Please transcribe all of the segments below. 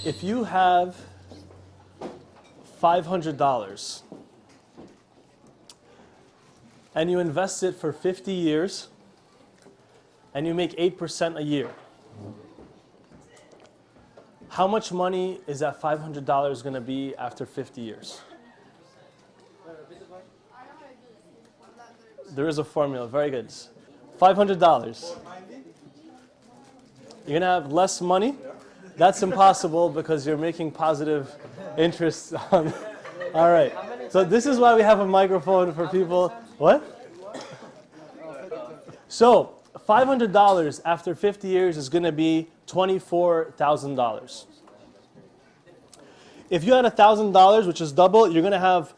If you have $500 and you invest it for 50 years and you make 8% a year, how much money is that $500 going to be after 50 years? There is a formula. Very good. $500. You're going to have less money? That's impossible because you're making positive interest on. All right. So this is why we have a microphone for people. What? So $500 after 50 years is going to be $24,000. If you had $1,000, which is double, you're going to have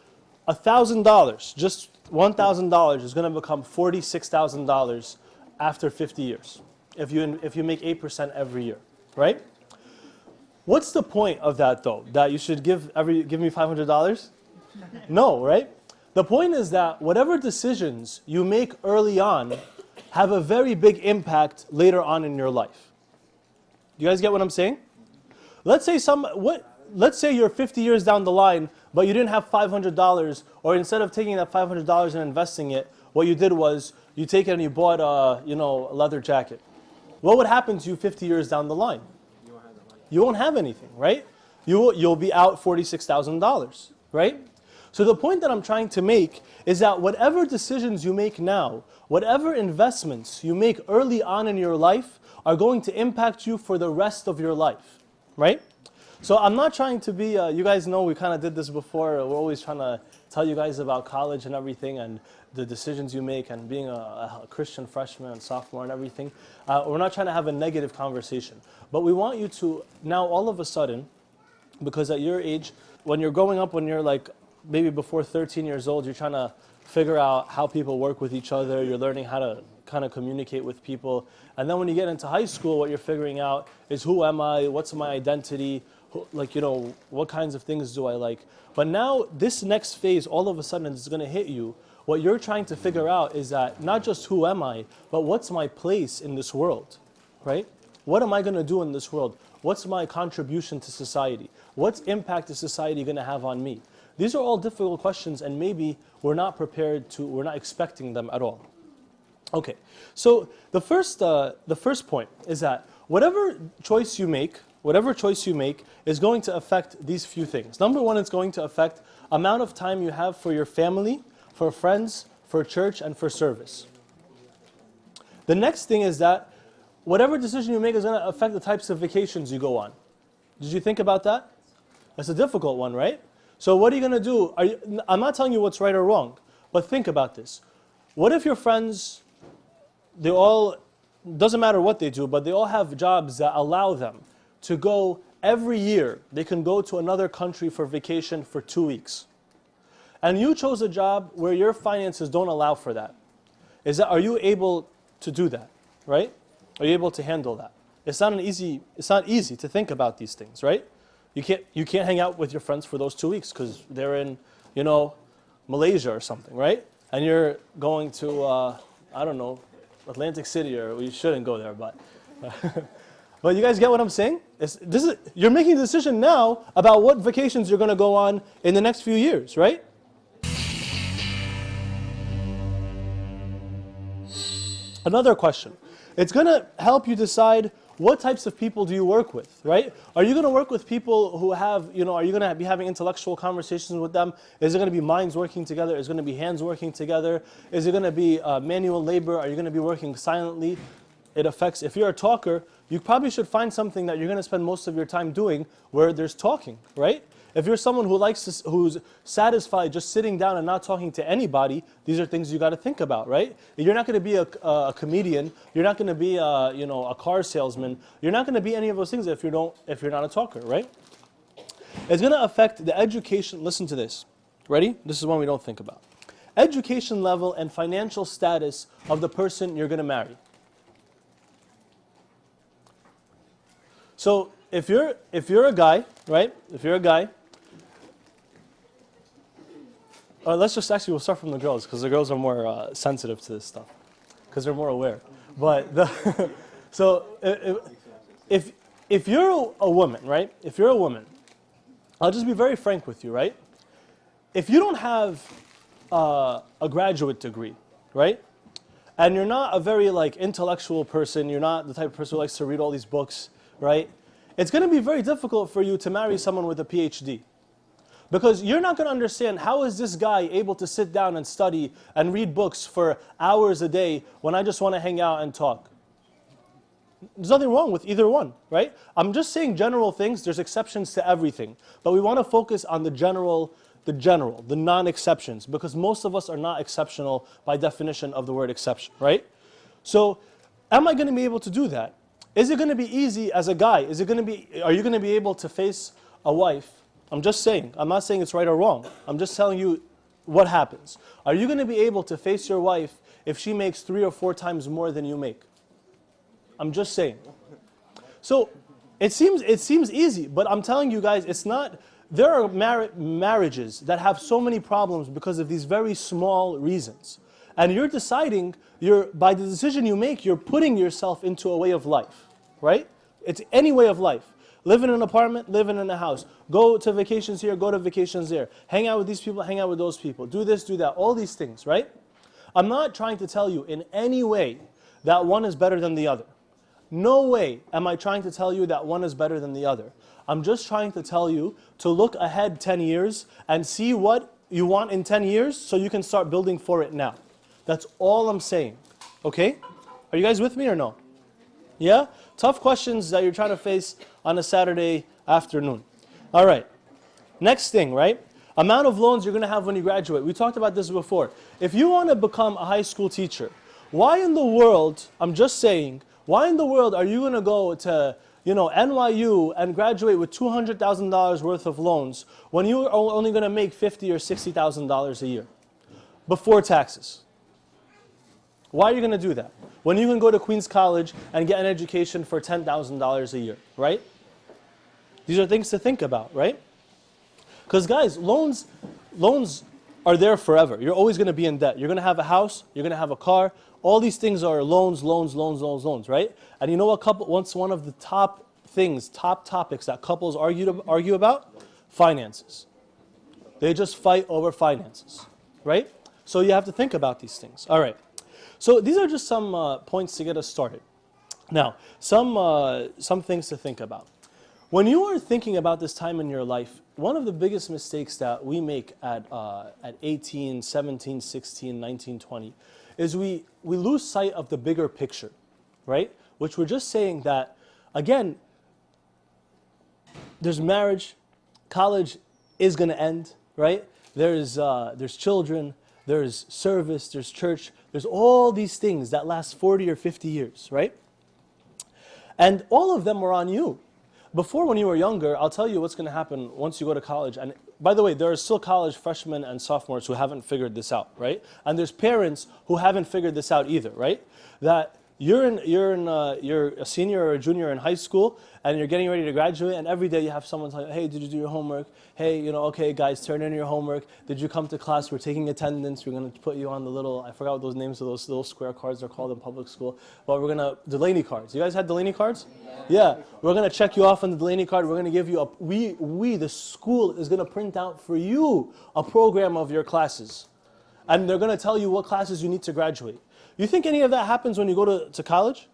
$1,000. Just $1,000 is going to become $46,000 after 50 years. If you make 8% every year, right? What's the point of that, though? That you should give me $500? No, right? The point is that whatever decisions you make early on have a very big impact later on in your life. You guys get what I'm saying? Let's say you're 50 years down the line, but you didn't have $500, or instead of taking that $500 and investing it, what you did was you take it and you bought a leather jacket. What would happen to you 50 years down the line? You won't have anything, right? You'll be out $46,000, right? So the point that I'm trying to make is that whatever decisions you make now, whatever investments you make early on in your life are going to impact you for the rest of your life, right? So I'm not trying to be, you guys know we kind of did this before. We're always trying to tell you guys about college and everything and the decisions you make and being a Christian freshman and sophomore and everything. We're not trying to have a negative conversation. But we want you to now all of a sudden, because at your age, when you're growing up, when you're like maybe before 13 years old, you're trying to figure out how people work with each other. You're learning how to kind of communicate with people. And then when you get into high school, what you're figuring out is who am I, what's my identity, what kinds of things do I like. But now this next phase, all of a sudden, is going to hit you. What you're trying to figure out is that not just who am I, but what's my place in this world, right? What am I going to do in this world? What's my contribution to society? What impact is society going to have on me? These are all difficult questions, and maybe we're not expecting them at all. Okay, so the first point is that whatever choice you make is going to affect these few things. Number one, it's going to affect amount of time you have for your family, for friends, for church, and for service. The next thing is that whatever decision you make is going to affect the types of vacations you go on. Did you think about that? That's a difficult one, right? So what are you going to do? I'm not telling you what's right or wrong, but think about this. What if your friends, doesn't matter what they do, but they all have jobs that allow them to go every year. They can go to another country for vacation for 2 weeks. And you chose a job where your finances don't allow for that. Are you able to do that, right? Are you able to handle that? It's not easy to think about these things, right? You can't hang out with your friends for those 2 weeks because they're in, Malaysia or something, right? And you're going to, I don't know, Atlantic City, or you shouldn't go there, but but you guys get what I'm saying? You're making a decision now about what vacations you're going to go on in the next few years, right? Another question. It's going to help you decide what types of people do you work with, right? Are you going to work with people who have, are you going to be having intellectual conversations with them? Is it going to be minds working together? Is it going to be hands working together? Is it going to be manual labor? Are you going to be working silently? It affects, if you're a talker, you probably should find something that you're going to spend most of your time doing where there's talking, right? If you're someone who's satisfied just sitting down and not talking to anybody, these are things you got to think about, right? You're not going to be a comedian. You're not going to be a car salesman. You're not going to be any of those things if you're not a talker, right? It's going to affect the education. Listen to this. Ready? This is one we don't think about. Education level and financial status of the person you're going to marry. So if you're a guy, right? If you're a guy, we'll start from the girls because the girls are more sensitive to this stuff because they're more aware. But so if if you're a woman, right? If you're a woman, I'll just be very frank with you, right? If you don't have a graduate degree, right? And you're not a very like intellectual person, you're not the type of person who likes to read all these books, right? It's going to be very difficult for you to marry someone with a PhD. Because you're not going to understand how is this guy able to sit down and study and read books for hours a day when I just want to hang out and talk. There's nothing wrong with either one, right? I'm just saying general things. There's exceptions to everything. But we want to focus on the non-exceptions, because most of us are not exceptional by definition of the word exception, right? So, am I going to be able to do that? Is it going to be easy as a guy? Are you going to be able to face a wife? I'm just saying. I'm not saying it's right or wrong. I'm just telling you what happens. Are you going to be able to face your wife if she makes 3 or 4 times more than you make? I'm just saying. So, it seems easy, but I'm telling you guys, it's not. There are marriages that have so many problems because of these very small reasons. And you're deciding, by the decision you make, you're putting yourself into a way of life, right? It's any way of life. Live in an apartment, live in a house. Go to vacations here, go to vacations there. Hang out with these people, hang out with those people. Do this, do that, all these things, right? I'm not trying to tell you in any way that one is better than the other. No way am I trying to tell you that one is better than the other. I'm just trying to tell you to look ahead 10 years and see what you want in 10 years so you can start building for it now. That's all I'm saying. Okay? Are you guys with me or no? Yeah? Tough questions that you're trying to face on a Saturday afternoon. All right. Next thing, right? Amount of loans you're going to have when you graduate. We talked about this before. If you want to become a high school teacher, why in the world, I'm just saying, why in the world are you going to go to NYU and graduate with $200,000 worth of loans when you're only going to make $50,000 or $60,000 a year before taxes? Why are you going to do that when you can go to Queens College and get an education for $10,000 a year, right? These are things to think about, right? Because guys, loans are there forever. You're always going to be in debt. You're going to have a house, you're going to have a car. All these things are loans, right? And you know what what's one of the top topics that couples argue about? Finances. They just fight over finances, right? So you have to think about these things. All right. So these are just some points to get us started. Now, some things to think about. When you are thinking about this time in your life, one of the biggest mistakes that we make at 18, 17, 16, 19, 20 is we lose sight of the bigger picture, right? Which we're just saying that, again, there's marriage, college is going to end, right? There's children, there's service, there's church, there's all these things that last 40 or 50 years, right? And all of them are on you. Before, when you were younger, I'll tell you what's going to happen once you go to college. And by the way, there are still college freshmen and sophomores who haven't figured this out, right? And there's parents who haven't figured this out either, right? That you're a senior or a junior in high school, and you're getting ready to graduate, and every day you have someone tell you, hey, did you do your homework? Hey, okay, guys, turn in your homework. Did you come to class? We're taking attendance. We're going to put you on the little, I forgot what those names of those little square cards are called in public school, but we're going to, Delaney cards. You guys had Delaney cards? Yeah. We're going to check you off on the Delaney card. We're going to give you the school is going to print out for you a program of your classes. And they're going to tell you what classes you need to graduate. You think any of that happens when you go to college?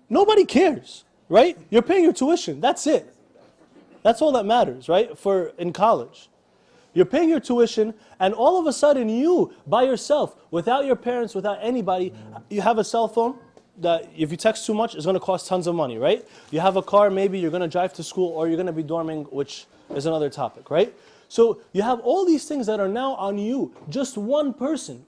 Nobody cares, right? You're paying your tuition. That's it. That's all that matters, right? In college. You're paying your tuition, and all of a sudden you, by yourself, without your parents, without anybody, you have a cell phone that if you text too much, it's going to cost tons of money, right? You have a car, maybe you're going to drive to school, or you're going to be dorming, which is another topic, right? So you have all these things that are now on you, just one person.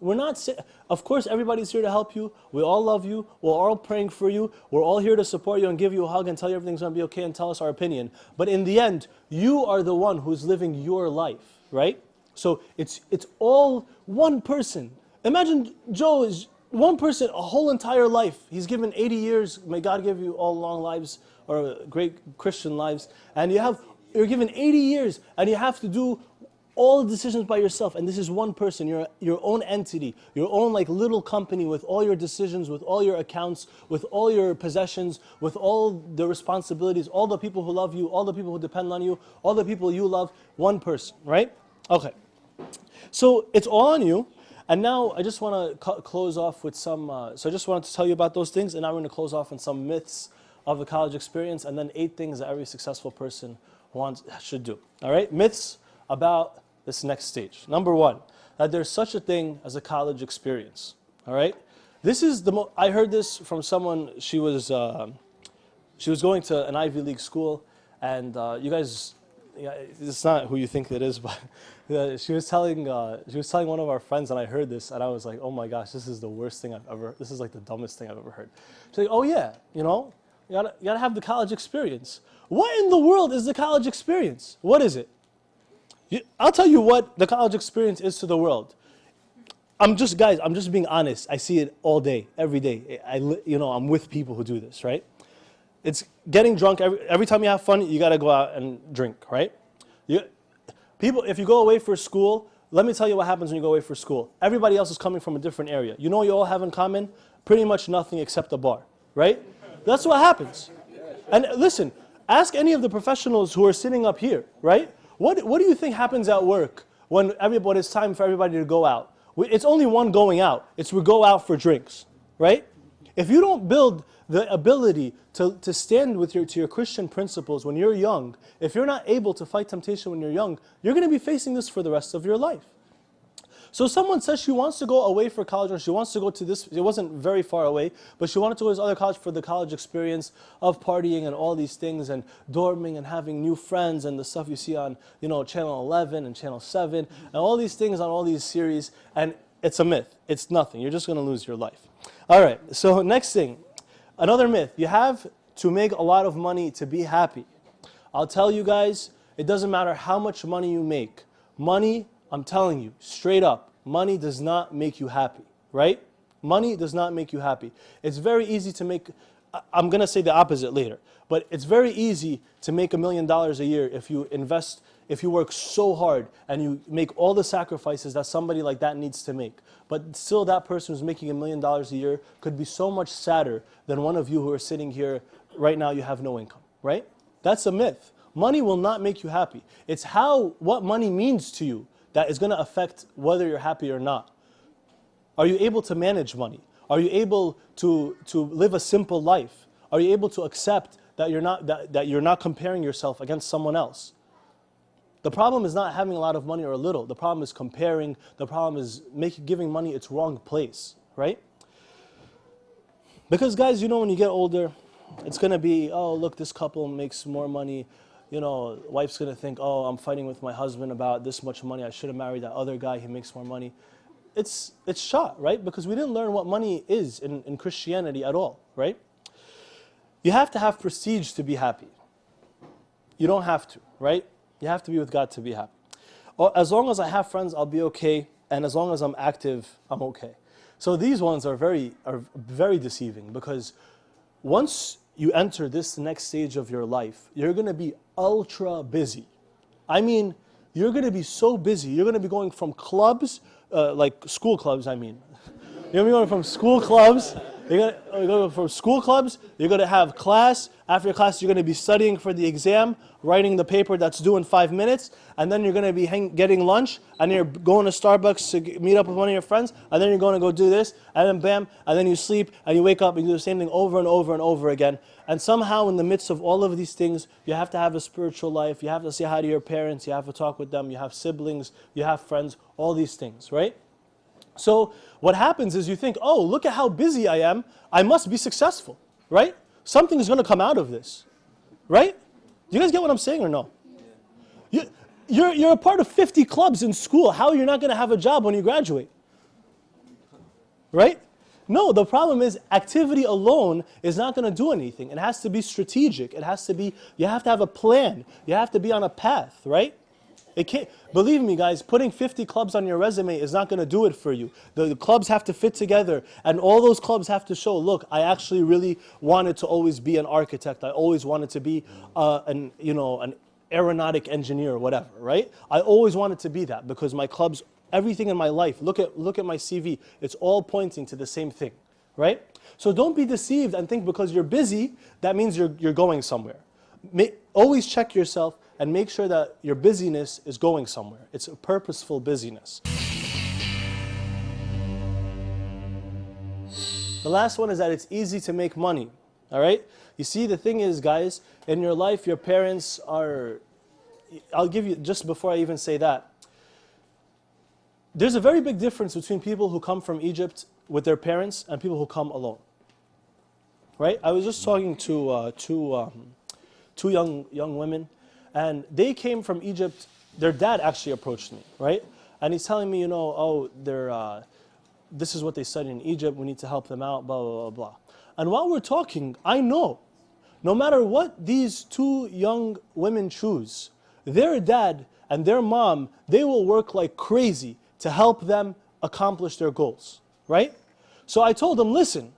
Of course, everybody's here to help you. We all love you. We're all praying for you. We're all here to support you and give you a hug and tell you everything's going to be okay and tell us our opinion. But in the end, you are the one who's living your life, right? So it's all one person. Imagine Joe is one person, a whole entire life. He's given 80 years. May God give you all long lives or great Christian lives. And you're given 80 years and you have to do all the decisions by yourself, and this is one person, your own entity, your own like little company with all your decisions, with all your accounts, with all your possessions, with all the responsibilities, all the people who love you, all the people who depend on you, all the people you love, one person, right? Okay. So it's all on you. And now I just want to close off with some, so I just wanted to tell you about those things, and now we're going to close off on some myths of the college experience, and then 8 things that every successful person should do. All right? Myths about this next stage. Number 1, that there's such a thing as a college experience. All right? This is I heard this from someone. She was going to an Ivy League school, and you guys, yeah, it's not who you think it is, but she was telling one of our friends, and I heard this, and I was like, oh my gosh, this is the worst thing I've ever. This is like the dumbest thing I've ever heard. She's like, oh yeah, you know, you gotta have the college experience. What in the world is the college experience? What is it? I'll tell you what the college experience is to the world. I'm just being honest. I see it all day, every day. I'm with people who do this, right? It's getting drunk. Every time you have fun, you got to go out and drink, right? If you go away for school, let me tell you what happens when you go away for school. Everybody else is coming from a different area. You know what you all have in common? Pretty much nothing except a bar, right? That's what happens. And listen, ask any of the professionals who are sitting up here, right? What do you think happens at work when it's time for everybody to go out? It's only one going out. It's we go out for drinks, right? If you don't build the ability to stand to your Christian principles when you're young, if you're not able to fight temptation when you're young, you're going to be facing this for the rest of your life. So someone says she wants to go away for college, or she wants to go to this, it wasn't very far away, but she wanted to go to this other college for the college experience of partying and all these things and dorming and having new friends and the stuff you see on, Channel 11 and Channel 7 and all these things on all these series, and it's a myth. It's nothing. You're just going to lose your life. All right, so next thing, another myth. You have to make a lot of money to be happy. I'll tell you guys, it doesn't matter how much money you make. Money, I'm telling you, straight up, money does not make you happy, right? Money does not make you happy. It's very easy to make, I'm going to say the opposite later, but it's very easy to make $1 million a year if you invest, if you work so hard and you make all the sacrifices that somebody like that needs to make. But still that person who's making $1 million a year could be so much sadder than one of you who are sitting here right now, you have no income, right? That's a myth. Money will not make you happy. It's what money means to you that is going to affect whether you're happy or not. Are you able to manage money? Are you able to live a simple life? Are you able to accept that you're not comparing yourself against someone else? The problem is not having a lot of money or a little. The problem is comparing. The problem is giving money its wrong place, right? Because guys, when you get older, it's going to be, oh, look, this couple makes more money. Wife's going to think, oh, I'm fighting with my husband about this much money. I should have married that other guy. He makes more money. It's shot, right? Because we didn't learn what money is in Christianity at all, right? You have to have prestige to be happy. You don't have to, right? You have to be with God to be happy. As long as I have friends, I'll be okay. And as long as I'm active, I'm okay. So these ones are very deceiving, because once you enter this next stage of your life, you're going to be ultra busy. I mean, you're going to be so busy. You're going to be going from clubs, like school clubs, I mean. You're going to be going from school clubs. You're going to have class. After class, you're going to be studying for the exam, writing the paper that's due in 5 minutes, and then you're going to be getting lunch, and you're going to Starbucks to meet up with one of your friends, and then you're going to go do this, and then bam, and then you sleep, and you wake up, and you do the same thing over and over and over again. And somehow in the midst of all of these things, you have to have a spiritual life, you have to say hi to your parents, you have to talk with them, you have siblings, you have friends, all these things, right? So what happens is you think, oh, look at how busy I am, I must be successful, right? Something is going to come out of this, right? Do you guys get what I'm saying or no? You're a part of 50 clubs in school. How are you not going to have a job when you graduate? Right? No, the problem is activity alone is not going to do anything. It has to be strategic. You have to have a plan. You have to be on a path, right? It can't, believe me guys, putting 50 clubs on your resume is not going to do it for you. The clubs have to fit together, and all those clubs have to show, look, I actually really wanted to always be an architect. I always wanted to be an aeronautic engineer or whatever, right? I always wanted to be that because my clubs, everything in my life, look at my CV, it's all pointing to the same thing, right? So don't be deceived and think because you're busy, that means you're going somewhere. Always check yourself and make sure that your busyness is going somewhere. It's a purposeful busyness. The last one is that it's easy to make money, all right? You see, the thing is, guys, in your life, your parents are, I'll give you, just before I even say that, there's a very big difference between people who come from Egypt with their parents and people who come alone, right? I was just talking to two young women, and they came from Egypt. Their dad actually approached me, right? And he's telling me, you know, oh, this is what they study in Egypt, we need to help them out, blah, blah, blah, blah. And while we're talking, I know, no matter what these two young women choose, their dad and their mom, they will work like crazy to help them accomplish their goals, right? So I told them, listen,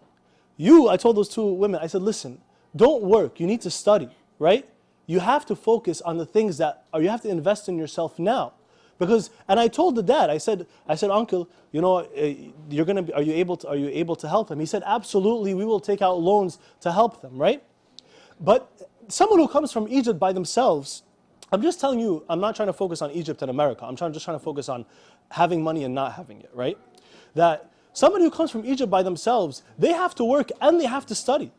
I told those two women, I said, listen, don't work, you need to study, right? You have to focus on the things you have to invest in yourself now. Because, and I told the dad, I said, uncle, you know, are you able to help them? He said, absolutely, we will take out loans to help them, right? But someone who comes from Egypt by themselves, I'm just telling you, I'm not trying to focus on Egypt and America. I'm just trying to focus on having money and not having it, right? That somebody who comes from Egypt by themselves, they have to work and they have to study.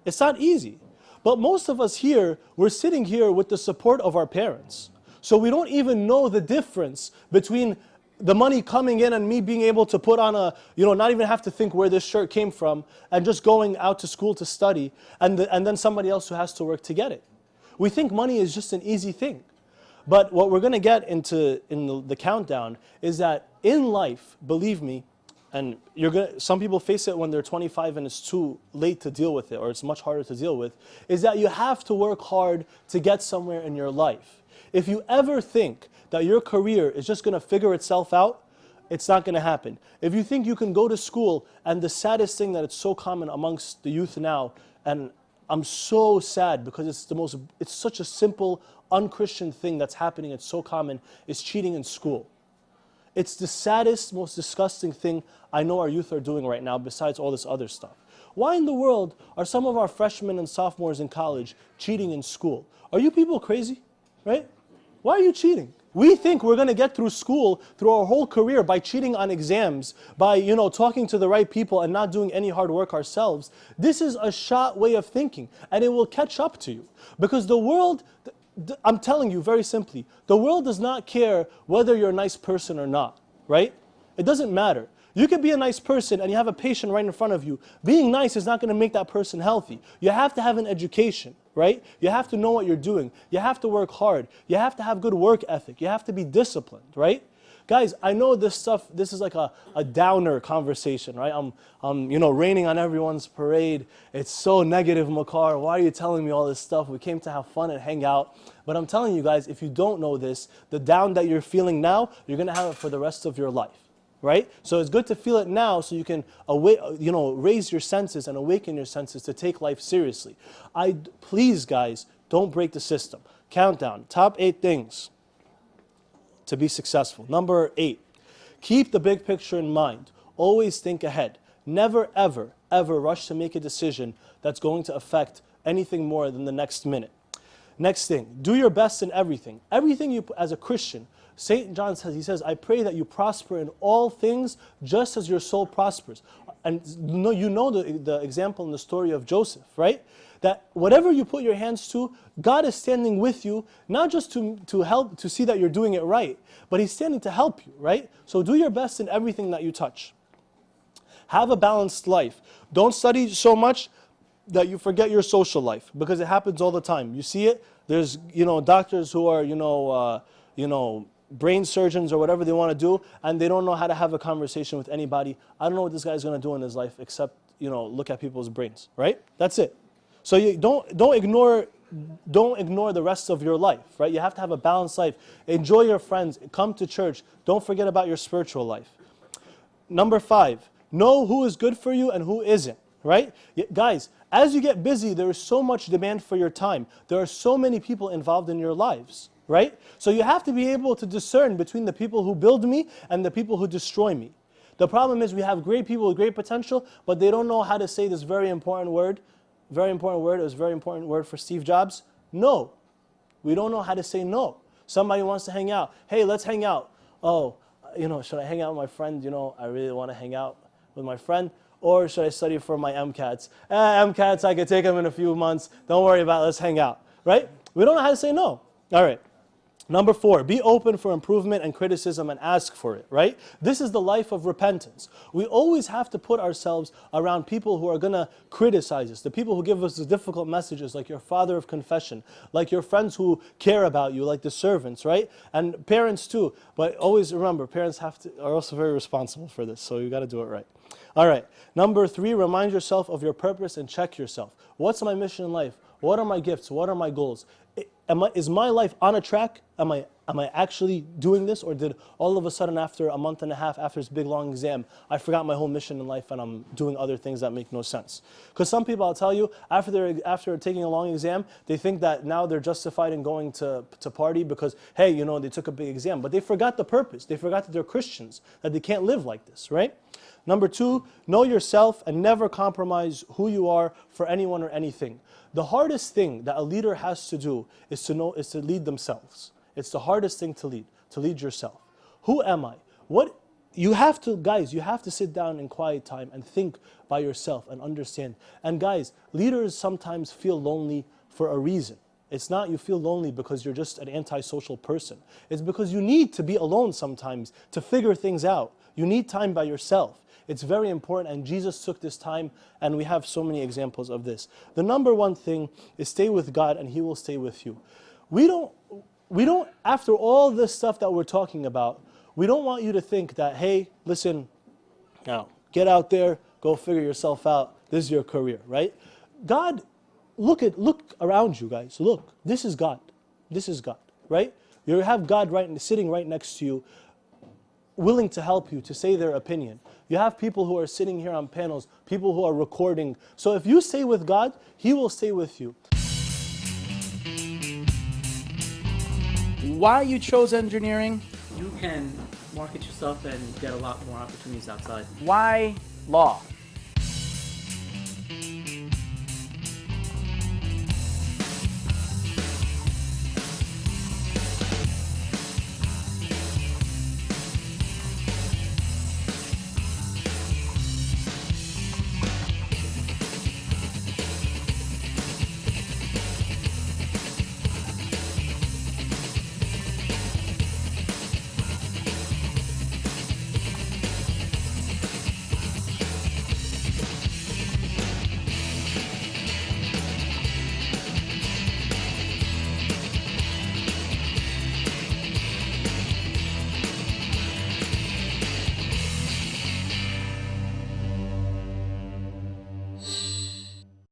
It's not easy. But most of us here, we're sitting here with the support of our parents. So we don't even know the difference between the money coming in and me being able to put on not even have to think where this shirt came from and just going out to school to study and then somebody else who has to work to get it. We think money is just an easy thing. But what we're going to get into in the countdown is that in life, believe me, and some people face it when they're 25 and it's too late to deal with it, or it's much harder to deal with, is that you have to work hard to get somewhere in your life. If you ever think that your career is just going to figure itself out, it's not going to happen. If you think you can go to school, and the saddest thing that it's so common amongst the youth now, and I'm so sad because it's such a simple, unchristian thing that's happening, it's so common, is cheating in school. It's the saddest, most disgusting thing I know our youth are doing right now besides all this other stuff. Why in the world are some of our freshmen and sophomores in college cheating in school? Are you people crazy, right? Why are you cheating? We think we're going to get through school, through our whole career by cheating on exams, by, talking to the right people and not doing any hard work ourselves. This is a shot way of thinking, and it will catch up to you. Because the world, I'm telling you very simply, the world does not care whether you're a nice person or not, right? It doesn't matter. You could be a nice person and you have a patient right in front of you. Being nice is not going to make that person healthy. You have to have an education, right? You have to know what you're doing. You have to work hard. You have to have good work ethic. You have to be disciplined, right? Guys, I know this is like a downer conversation, right? I'm raining on everyone's parade. It's so negative, Makar. Why are you telling me all this stuff? We came to have fun and hang out. But I'm telling you guys, if you don't know this, the down that you're feeling now, you're going to have it for the rest of your life. Right? So it's good to feel it now so you can raise your senses and awaken your senses to take life seriously. Please, guys, don't break the system. Countdown. Top 8 things to be successful. Number 8, keep the big picture in mind. Always think ahead. Never, ever, ever rush to make a decision that's going to affect anything more than the next minute. Next thing, do your best in everything. Everything you, as a Christian, St. John says, I pray that you prosper in all things just as your soul prospers. And you know the example in the story of Joseph, right? That whatever you put your hands to, God is standing with you, not just to help, to see that you're doing it right, but He's standing to help you, right? So do your best in everything that you touch. Have a balanced life. Don't study so much that you forget your social life, because it happens all the time. You see it? There's, doctors who are, brain surgeons or whatever they want to do, and they don't know how to have a conversation with anybody. I don't know what this guy's going to do in his life except, look at people's brains, right? That's it. So you don't ignore the rest of your life, right? You have to have a balanced life. Enjoy your friends. Come to church. Don't forget about your spiritual life. Number 5, know who is good for you and who isn't, right? Guys, as you get busy, there is so much demand for your time. There are so many people involved in your lives, right? So you have to be able to discern between the people who build me and the people who destroy me. The problem is we have great people with great potential, but they don't know how to say this very important word. Very important word. It was a very important word for Steve Jobs. No. We don't know how to say no. Somebody wants to hang out. Hey, let's hang out. Oh, should I hang out with my friend? I really want to hang out with my friend. Or should I study for my MCATs? MCATs, I could take them in a few months. Don't worry about it. Let's hang out. Right? We don't know how to say no. All right. Number 4, be open for improvement and criticism and ask for it, right? This is the life of repentance. We always have to put ourselves around people who are going to criticize us, the people who give us the difficult messages, like your father of confession, like your friends who care about you, like the servants, right? And parents too. But always remember, parents are also very responsible for this, so you got to do it right. All right. Number 3, remind yourself of your purpose and check yourself. What's my mission in life? What are my gifts? What are my goals? Is my life on a track? Am I actually doing this? Or did all of a sudden after a month and a half, after this big long exam, I forgot my whole mission in life and I'm doing other things that make no sense? Because some people, I'll tell you, after taking a long exam, they think that now they're justified in going to party because, hey, they took a big exam. But they forgot the purpose. They forgot that they're Christians, that they can't live like this, right? Number 2, know yourself and never compromise who you are for anyone or anything. The hardest thing that a leader has to do is to lead themselves. It's the hardest thing to lead yourself. Who am I? Guys, you have to sit down in quiet time and think by yourself and understand. And guys, leaders sometimes feel lonely for a reason. It's not you feel lonely because you're just an antisocial person. It's because you need to be alone sometimes to figure things out. You need time by yourself. It's very important, and Jesus took this time, and we have so many examples of this. The number 1 thing is stay with God, and He will stay with you. We don't, after all this stuff that we're talking about, we don't want you to think that, hey, listen, now, get out there, go figure yourself out, this is your career, right? God, look around you, guys. Look, this is God. This is God, right? You have God sitting right next to you, willing to help you, to say their opinion. You have people who are sitting here on panels, people who are recording. So if you stay with God, He will stay with you. Why you chose engineering? You can market yourself and get a lot more opportunities outside. Why law?